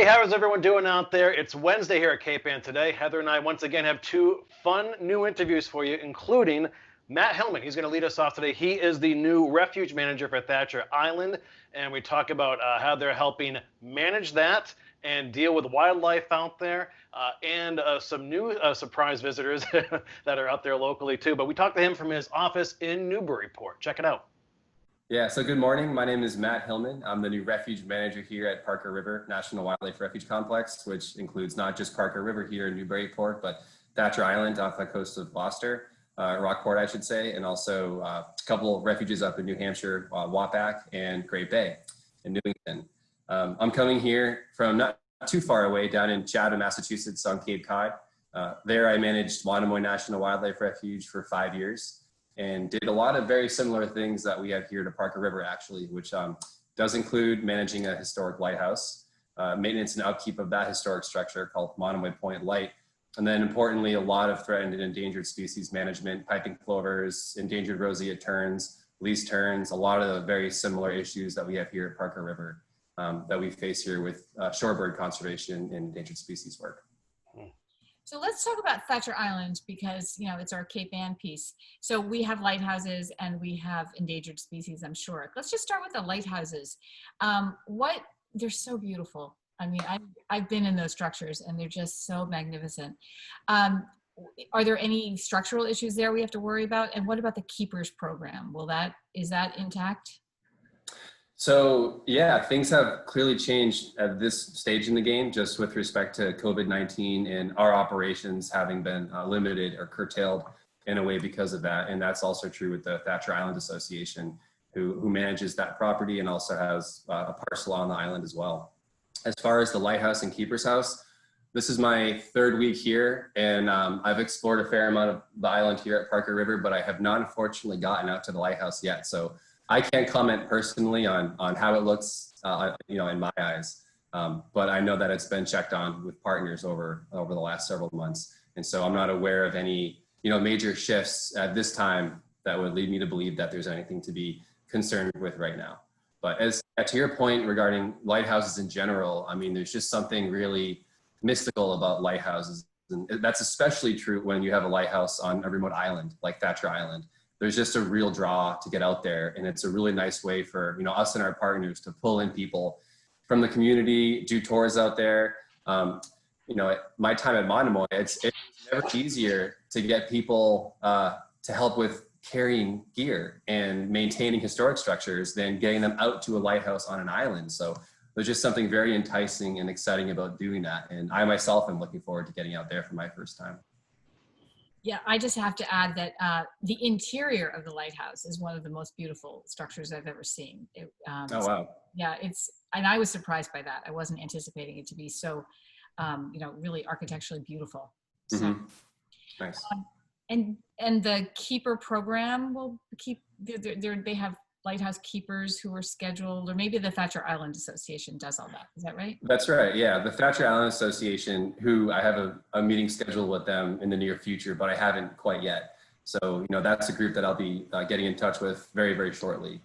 how is everyone doing out there? It's Wednesday here at Cape Ann today. Heather and I once again have two fun new interviews for you, including Matt Hillman. He's going to lead us off today. He is the new Refuge Manager for Thacher Island, and we talk about how they're helping manage that and deal with wildlife out there, and some new surprise visitors that are out there locally too. But we talked to him from his office in Newburyport. Check it out. Yeah, so good morning. My name is Matt Hillman. I'm the new Refuge Manager here at Parker River National Wildlife Refuge Complex, which includes not just Parker River here in Newburyport, but Thacher Island off the coast of Gloucester, Rockport, I should say, and also a couple of refuges up in New Hampshire, Wapak and Great Bay in Newington. I'm coming here from not too far away, down in Chatham, Massachusetts on Cape Cod. There I managed Monomoy National Wildlife Refuge for 5 years, and did a lot of very similar things that we have here to Parker River, actually, which does include managing a historic lighthouse, maintenance and upkeep of that historic structure called Monomoy Point Light, and then importantly, a lot of threatened and endangered species management, piping plovers, endangered roseate terns, least terns, a lot of the very similar issues that we have here at Parker River that we face here with shorebird conservation and endangered species work. So let's talk about Thacher Island, because, you know, it's our Cape Ann piece. So we have lighthouses and we have endangered species, I'm sure. Let's just start with the lighthouses. They're so beautiful. I mean, I've been in those structures and they're just so magnificent. Are there any structural issues there we have to worry about? And what about the keepers program? Is that intact? So yeah, things have clearly changed at this stage in the game, just with respect to COVID-19 and our operations having been limited or curtailed in a way because of that. And that's also true with the Thacher Island Association, who manages that property and also has a parcel on the island as well. As far as the lighthouse and keeper's house, this is my third week here, and I've explored a fair amount of the island here at Parker River, but I have not unfortunately gotten out to the lighthouse yet. So I can't comment personally on how it looks, in my eyes, but I know that it's been checked on with partners over the last several months, and so I'm not aware of any major shifts at this time that would lead me to believe that there's anything to be concerned with right now. But as to your point regarding lighthouses in general, I mean, there's just something really mystical about lighthouses, and that's especially true when you have a lighthouse on a remote island like Thacher Island. There's just a real draw to get out there, and it's a really nice way for us and our partners to pull in people from the community, do tours out there. My time at Monomoy, it's never easier to get people to help with carrying gear and maintaining historic structures than getting them out to a lighthouse on an island. So there's just something very enticing and exciting about doing that, and I myself am looking forward to getting out there for my first time. Yeah, I just have to add that the interior of the lighthouse is one of the most beautiful structures I've ever seen. Oh, wow. Yeah, and I was surprised by that. I wasn't anticipating it to be so, really architecturally beautiful. So, nice. And the keeper program will they have lighthouse keepers who are scheduled, or maybe the Thacher Island Association does all that. Is that right? That's right. Yeah. The Thacher Island Association, who I have a meeting scheduled with them in the near future, but I haven't quite yet. So, that's a group that I'll be getting in touch with very, very shortly,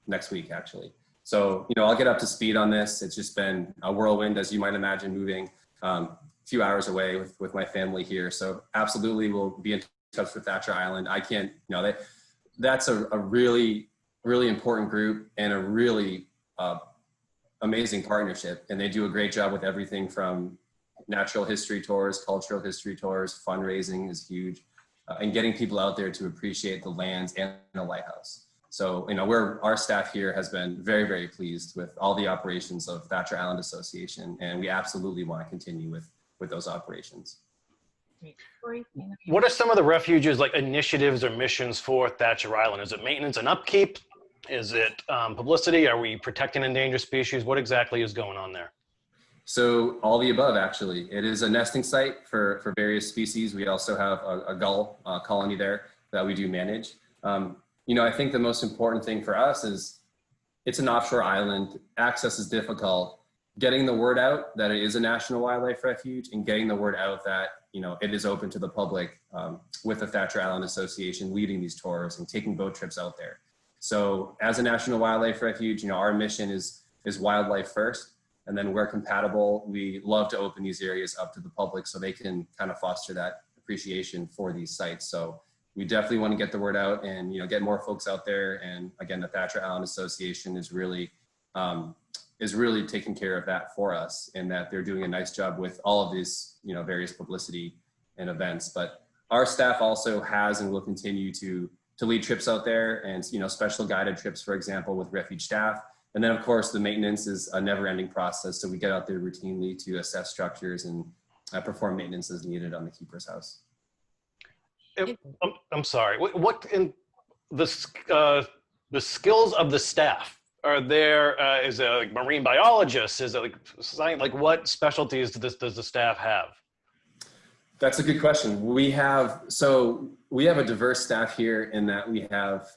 next week, actually. So, I'll get up to speed on this. It's just been a whirlwind, as you might imagine, moving a few hours away with my family here. So absolutely we'll be in touch with Thacher Island. I can't, that's a really important group and a really amazing partnership. And they do a great job with everything from natural history tours, cultural history tours, fundraising is huge, and getting people out there to appreciate the lands and the lighthouse. So, our staff here has been very, very pleased with all the operations of Thacher Island Association, and we absolutely want to continue with those operations. What are some of the refuge's initiatives or missions for Thacher Island? Is it maintenance and upkeep? Is it publicity? Are we protecting endangered species? What exactly is going on there? So all the above, actually. It is a nesting site for various species. We also have a gull colony there that we do manage. I think the most important thing for us is it's an offshore island. Access is difficult. Getting the word out that it is a national wildlife refuge and getting the word out that, it is open to the public with the Thacher Island Association leading these tours and taking boat trips out there. So as a national wildlife refuge, our mission is wildlife first. And then where compatible, we love to open these areas up to the public so they can kind of foster that appreciation for these sites. So we definitely want to get the word out and, get more folks out there. And again, the Thatcher Island Association is really taking care of that for us, and that they're doing a nice job with all of these, various publicity and events. But our staff also has and will continue to lead trips out there, and special guided trips, for example, with refuge staff. And then of course the maintenance is a never-ending process. So we get out there routinely to assess structures and perform maintenance as needed on the keeper's house. I'm sorry. What in the skills of the staff? Are there? Is it like marine biologists? Is it like science? Like what specialties does the staff have? That's a good question. We have a diverse staff here in that we have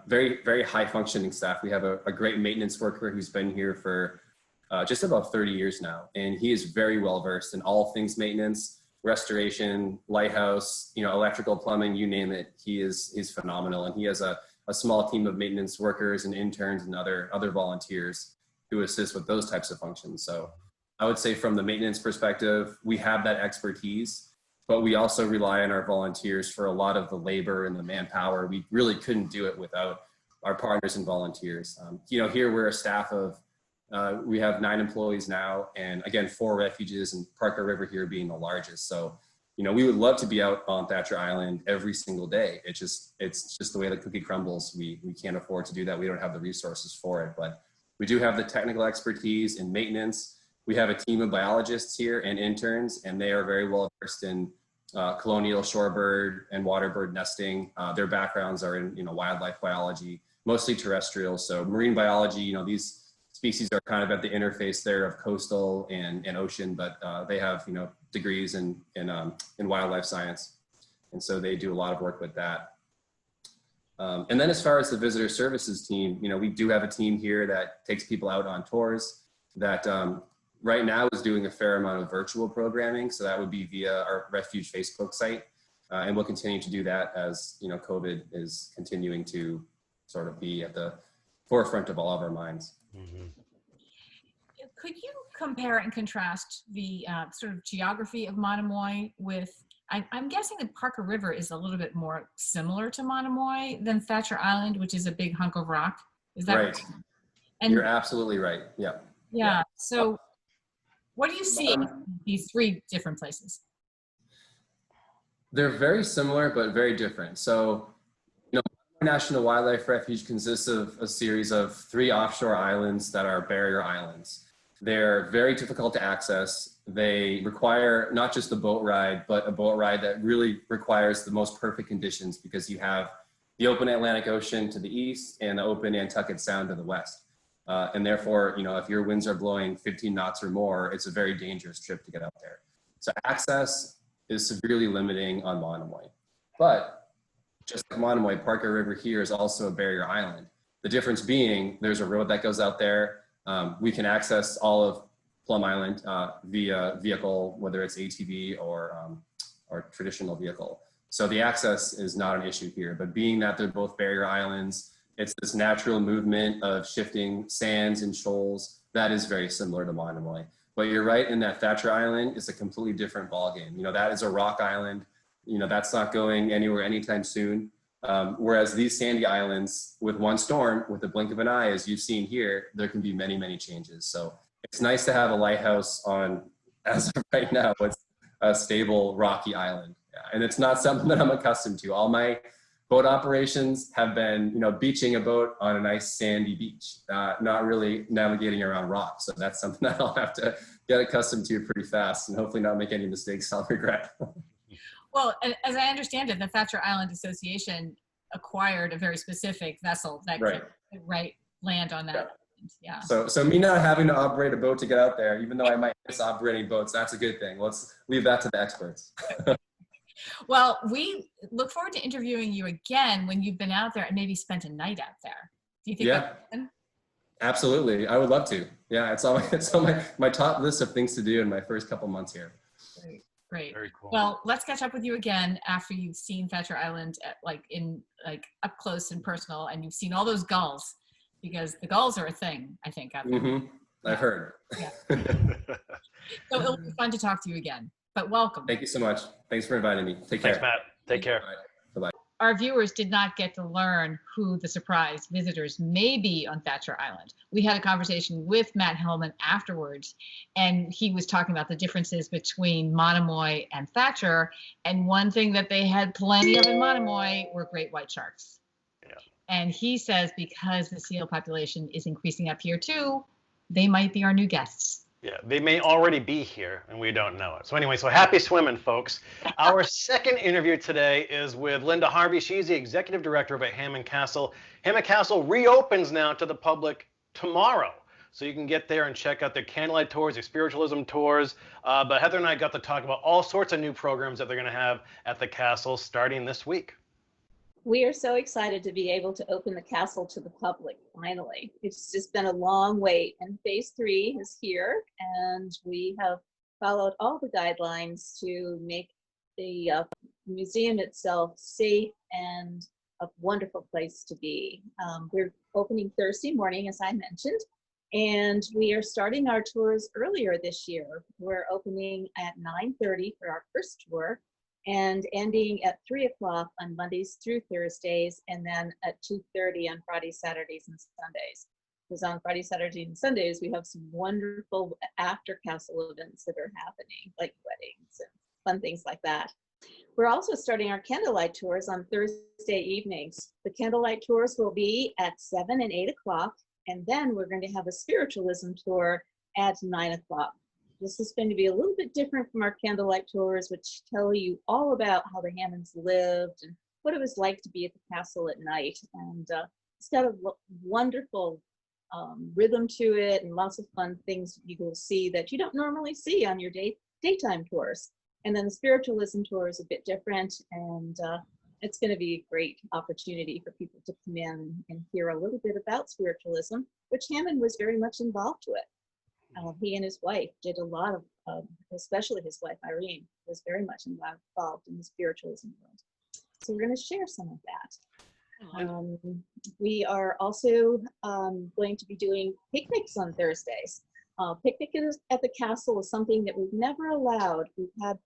very, very high functioning staff. We have a great maintenance worker who's been here for just about 30 years now. And he is very well versed in all things maintenance, restoration, lighthouse, electrical, plumbing, you name it. He's phenomenal. And he has a small team of maintenance workers and interns and other volunteers who assist with those types of functions. So I would say from the maintenance perspective, we have that expertise, but we also rely on our volunteers for a lot of the labor and the manpower. We really couldn't do it without our partners and volunteers. Here we're a staff of, we have 9 employees now, and again, 4 refuges, and Parker River here being the largest. So, we would love to be out on Thatcher Island every single day. It's just the way the cookie crumbles. We can't afford to do that. We don't have the resources for it, but we do have the technical expertise in maintenance. We have a team of biologists here and interns, and they are very well versed in colonial shorebird and waterbird nesting. Their backgrounds are in wildlife biology, mostly terrestrial. So marine biology, these species are kind of at the interface there of coastal and ocean, but they have degrees in wildlife science, and so they do a lot of work with that. And then as far as the visitor services team, we do have a team here that takes people out on tours that right now is doing a fair amount of virtual programming. So that would be via our Refuge Facebook site. And we'll continue to do that as, COVID is continuing to sort of be at the forefront of all of our minds. Mm-hmm. Could you compare and contrast the sort of geography of Monomoy with, I'm guessing that Parker River is a little bit more similar to Monomoy than Thatcher Island, which is a big hunk of rock. Is that right? And you're absolutely right. Yeah. Yeah. So what do you see in these 3 different places? They're very similar, but very different. So, National Wildlife Refuge consists of a series of 3 offshore islands that are barrier islands. They're very difficult to access. They require not just a boat ride, but a boat ride that really requires the most perfect conditions, because you have the open Atlantic Ocean to the east and the open Nantucket Sound to the west. And therefore, if your winds are blowing 15 knots or more, it's a very dangerous trip to get out there. So access is severely limiting on Monomoy. But just like Monomoy, Parker River here is also a barrier island. The difference being there's a road that goes out there. We can access all of Plum Island via vehicle, whether it's ATV or traditional vehicle. So the access is not an issue here, but being that they're both barrier islands, it's this natural movement of shifting sands and shoals that is very similar to Monomoy. But you're right in that Thatcher Island is a completely different ballgame. That is a rock island. That's not going anywhere anytime soon. Whereas these sandy islands, with one storm, with the blink of an eye, as you've seen here, there can be many, many changes. So it's nice to have a lighthouse on, as of right now, it's a stable, rocky island. And it's not something that I'm accustomed to. All my boat operations have been, beaching a boat on a nice sandy beach, not really navigating around rocks. So that's something that I'll have to get accustomed to pretty fast, and hopefully not make any mistakes I'll regret. Well, as I understand it, the Thatcher Island Association acquired a very specific vessel that could land on that. Yeah. So me not having to operate a boat to get out there, even though I might miss operating boats, that's a good thing. Let's leave that to the experts. Well, we look forward to interviewing you again when you've been out there and maybe spent a night out there. Do you think that's fun? Absolutely. I would love to. Yeah, it's on my top list of things to do in my first couple months here. Great. Very cool. Well, let's catch up with you again after you've seen Thatcher Island up close and personal, and you've seen all those gulls, because the gulls are a thing, I think, out there. Mm-hmm. I've heard. Yeah. So it'll be fun to talk to you again, but welcome. Thank you so much. Thanks for inviting me. Take care. Thanks, Matt. Take care. Bye-bye. Our viewers did not get to learn who the surprise visitors may be on Thatcher Island. We had a conversation with Matt Hillman afterwards, and he was talking about the differences between Monomoy and Thatcher. And one thing that they had plenty of in Monomoy were great white sharks. Yeah. And he says because the seal population is increasing up here too, they might be our new guests. Yeah, they may already be here and we don't know it. So anyway, so happy swimming, folks. Our second interview today is with Linda Harvey. She's the executive director of Hammond Castle. Hammond Castle reopens now to the public tomorrow. So you can get there and check out their candlelight tours, their spiritualism tours. But Heather and I got to talk about all sorts of new programs that they're going to have at the castle starting this week. We are so excited to be able to open the castle to the public, finally. It's just been a long wait, and phase 3 is here, and we have followed all the guidelines to make the museum itself safe and a wonderful place to be. We're opening Thursday morning, as I mentioned, and we are starting our tours earlier this year. We're opening at 9:30 for our first tour, and ending at 3 o'clock on Mondays through Thursdays, and then at 2:30 on Fridays, Saturdays, and Sundays. Because on Friday, Saturday, and Sundays, we have some wonderful after castle events that are happening, like weddings and fun things like that. We're also starting our candlelight tours on Thursday evenings. The candlelight tours will be at 7 and 8 o'clock, and then we're going to have a spiritualism tour at 9 o'clock. This is going to be a little bit different from our candlelight tours, which tell you all about how the Hammonds lived and what it was like to be at the castle at night. And it's got a wonderful rhythm to it and lots of fun things you will see that you don't normally see on your daytime tours. And then the spiritualism tour is a bit different, and it's going to be a great opportunity for people to come in and hear a little bit about spiritualism, which Hammond was very much involved with. He and his wife did a lot of, especially his wife Irene, was very much involved in the spiritualism world. So we're going to share some of that. We are also going to be doing picnics on Thursdays. Picnic at the castle is something that we've never allowed. We've had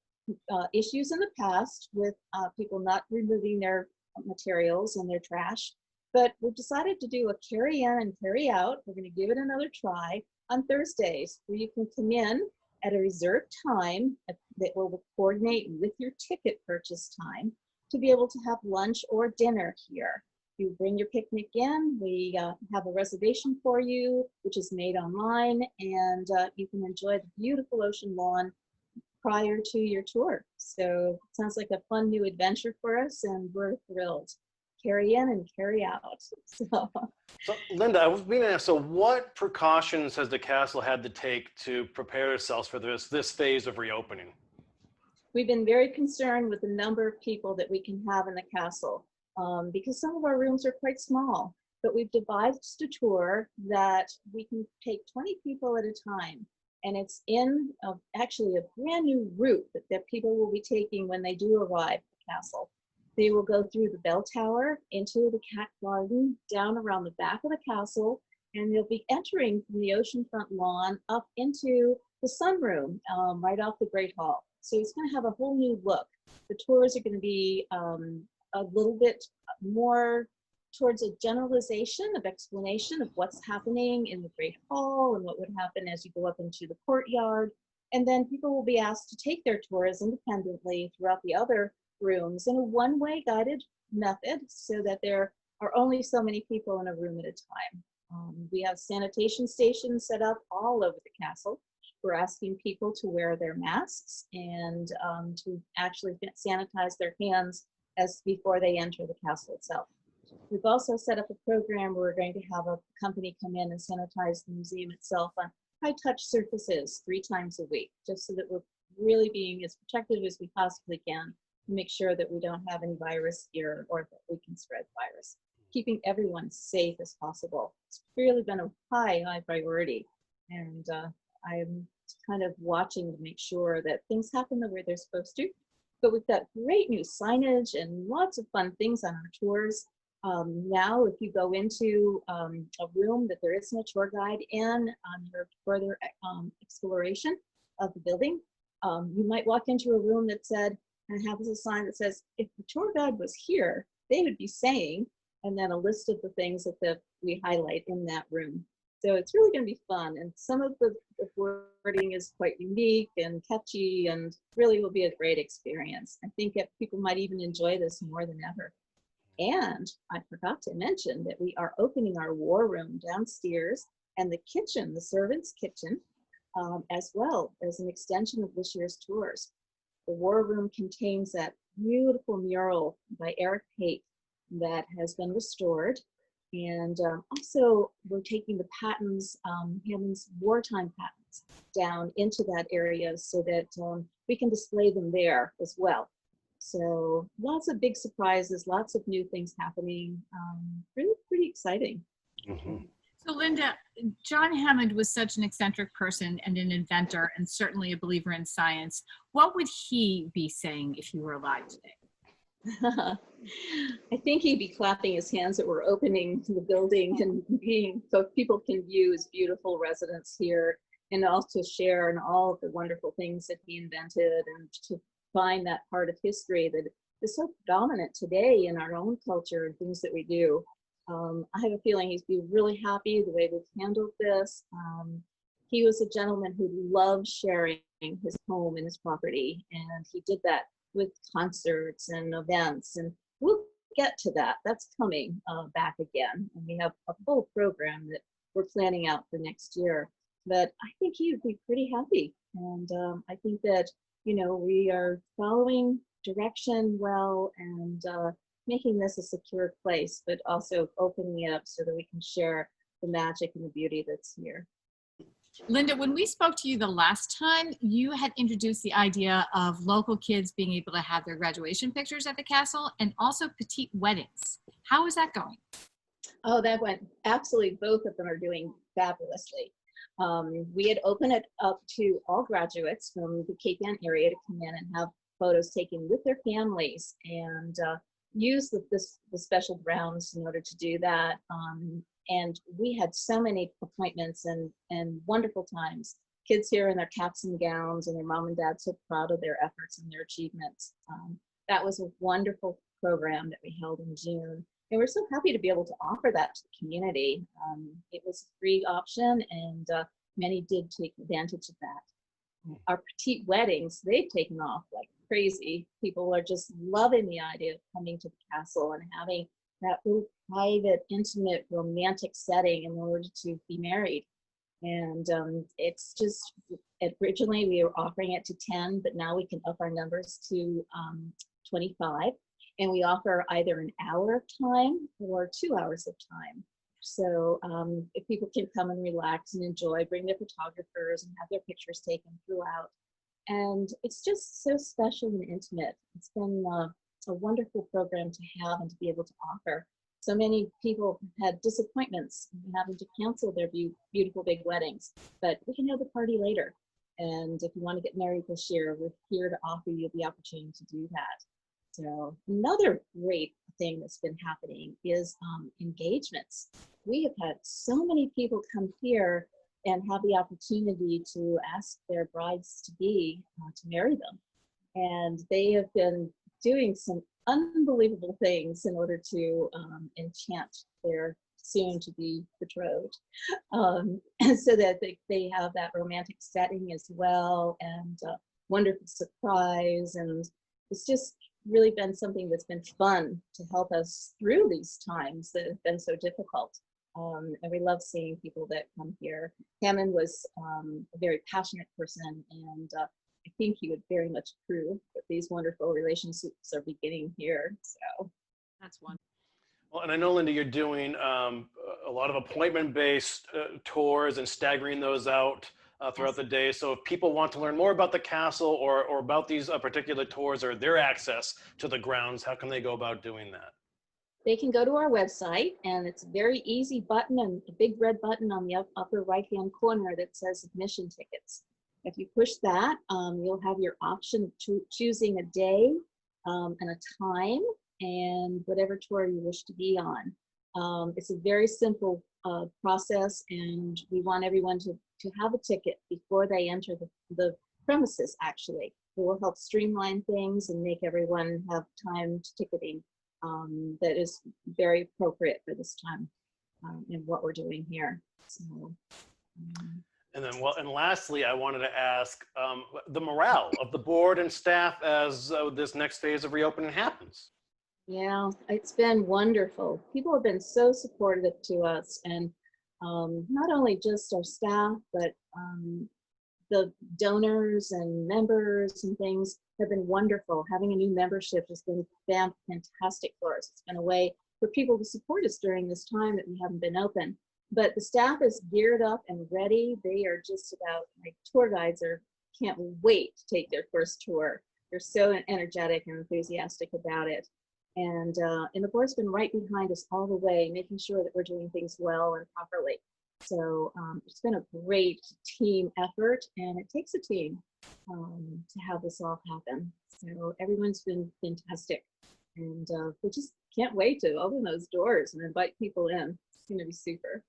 issues in the past with people not removing their materials and their trash, but we've decided to do a carry in and carry out. We're going to give it another try on Thursdays, where you can come in at a reserved time that will coordinate with your ticket purchase time to be able to have lunch or dinner here. You bring your picnic in, we have a reservation for you, which is made online, and you can enjoy the beautiful ocean lawn prior to your tour. So it sounds like a fun new adventure for us, and we're thrilled. Carry in and carry out. So Linda, I was being asked, so what precautions has the castle had to take to prepare itself for this phase of reopening? We've been very concerned with the number of people that we can have in the castle, because some of our rooms are quite small, but we've devised a tour that we can take 20 people at a time. And it's in actually a brand new route that people will be taking when they do arrive at the castle. They will go through the bell tower, into the cat garden, down around the back of the castle, and they'll be entering from the oceanfront lawn up into the sunroom right off the Great Hall. So it's going to have a whole new look. The tours are going to be a little bit more towards a generalization of explanation of what's happening in the Great Hall and what would happen as you go up into the courtyard. And then people will be asked to take their tours independently throughout the other rooms in a one-way guided method, so that there are only so many people in a room at a time. We have sanitation stations set up all over the castle. We're asking people to wear their masks and to actually sanitize their hands before they enter the castle itself. We've also set up a program where we're going to have a company come in and sanitize the museum itself on high-touch surfaces 3 times a week, just so that we're really being as protective as we possibly can to make sure that we don't have any virus here or that we can spread virus. Keeping everyone safe as possible. It's really been a high priority, and I'm kind of watching to make sure that things happen the way they're supposed to. But we've got great new signage and lots of fun things on our tours. Now, if you go into a room that there isn't a tour guide in on your further exploration of the building, you might walk into a room that said, and has a sign that says, if the tour guide was here, they would be saying, and then a list of the things that we highlight in that room. So it's really going to be fun. And some of the wording is quite unique and catchy and really will be a great experience. I think that people might even enjoy this more than ever. And I forgot to mention that we are opening our war room downstairs and the kitchen, the servants' kitchen, as well as an extension of this year's tours. The war room contains that beautiful mural by Eric Pate that has been restored. And also we're taking the patents, Hammond's wartime patents, down into that area so that we can display them there as well. So lots of big surprises, lots of new things happening. Really pretty exciting. Mm-hmm. So Linda, John Hammond was such an eccentric person and an inventor and certainly a believer in science. What would he be saying if he were alive today? I think he'd be clapping his hands that we're opening the building and being so people can view his beautiful residence here and also share in all of the wonderful things that he invented and to find that part of history that is so dominant today in our own culture and things that we do. I have a feeling he'd be really happy the way we've handled this. He was a gentleman who loved sharing his home and his property, and he did that with concerts and events, and we'll get to that. That's coming back again, and we have a full program that we're planning out for next year. But I think he would be pretty happy, and I think that, you know, we are following direction well and making this a secure place, but also opening it up so that we can share the magic and the beauty that's here. Linda, when we spoke to you the last time, you had introduced the idea of local kids being able to have their graduation pictures at the castle and also petite weddings. How is that going? Oh, that went absolutely, both of them are doing fabulously. We had opened it up to all graduates from the Cape Ann area to come in and have photos taken with their families and use the special grounds in order to do that. And we had so many appointments and wonderful times. Kids here in their caps and gowns and their mom and dad so proud of their efforts and their achievements. That was a wonderful program that we held in June. And we're so happy to be able to offer that to the community. It was a free option and many did take advantage of that. Our petite weddings, they've taken off like crazy. People are just loving the idea of coming to the castle and having that little private, intimate, romantic setting in order to be married. And it's just, originally we were offering it to 10, but now we can up our numbers to 25. And we offer either an hour of time or 2 hours of time. So if people can come and relax and enjoy, bring their photographers and have their pictures taken throughout. And it's just so special and intimate. It's been a wonderful program to have and to be able to offer. So many people had disappointments having to cancel their beautiful big weddings, but we can have the party later. And if you want to get married this year, we're here to offer you the opportunity to do that. So another great thing that's been happening is engagements. We have had so many people come here and have the opportunity to ask their brides-to-be to marry them. And they have been doing some unbelievable things in order to enchant their soon-to-be betrothed. So that they have that romantic setting as well, and wonderful surprise. And it's just really been something that's been fun to help us through these times that have been so difficult. And we love seeing people that come here. Hammond was a very passionate person, and I think he would very much approve that these wonderful relationships are beginning here. So That's wonderful. Well, and I know, Linda, you're doing a lot of appointment-based tours and staggering those out throughout the day. So if people want to learn more about the castle or about these particular tours or their access to the grounds, how can they go about doing that? they can go to our website, and it's a very easy button and a big red button on the upper right-hand corner that says admission tickets. If you push that, you'll have your option of choosing a day and a time, and whatever tour you wish to be on. It's a very simple process, and we want everyone to have a ticket before they enter the premises, actually. It will help streamline things and make everyone have timed ticketing that is very appropriate for this time and what we're doing here. So, and then, and lastly, I wanted to ask the morale of the board and staff as this next phase of reopening happens. Yeah, it's been wonderful. People have been so supportive to us, and not only just our staff, but the donors and members and things have been wonderful. Having a new membership has been fantastic for us. It's been a way for people to support us during this time that we haven't been open. But the staff is geared up and ready. They are just about, like, tour guides can't wait to take their first tour. They're so energetic and enthusiastic about it. And the board's been right behind us all the way, making sure that we're doing things well and properly. So it's been a great team effort, and it takes a team to have this all happen. So everyone's been fantastic, and we just can't wait to open those doors and invite people in. It's going to be super.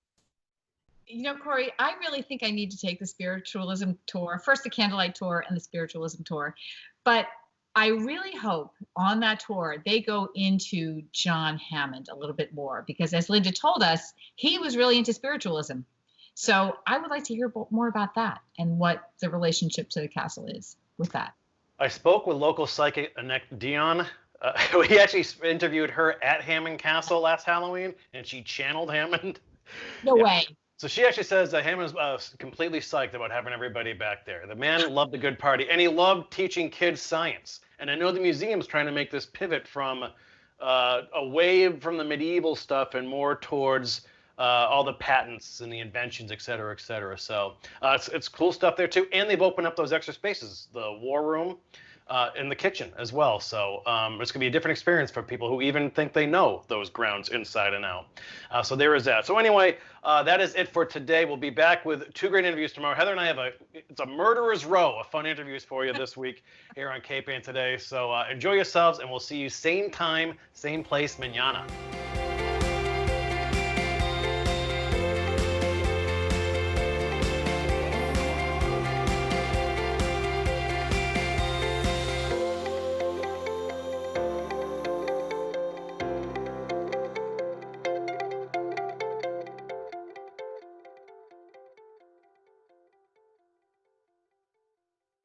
You know, Corey, I really think I need to take the spiritualism tour, first the candlelight tour and the spiritualism tour. But I really hope on that tour they go into John Hammond a little bit more, because as Linda told us, he was really into spiritualism. So I would like to hear more about that and what the relationship to the castle is with that. I spoke with local psychic Annette Dion. We actually interviewed her at Hammond Castle last Halloween, and she channeled Hammond. No way. So she actually says that Hammond's completely psyched about having everybody back there. The man loved a good party, and he loved teaching kids science. And I know the museum's trying to make this pivot from away from the medieval stuff and more towards all the patents and the inventions, et cetera, et cetera. So it's cool stuff there too. And they've opened up those extra spaces, the war room and the kitchen as well. So it's gonna be a different experience for people who even think they know those grounds inside and out. So there is that. So anyway, that is it for today. We'll be back with 2 great interviews tomorrow. Heather and I have it's a murderer's row of fun interviews for you this week here on Cape Ann Today. So enjoy yourselves, and we'll see you same time, same place, mañana.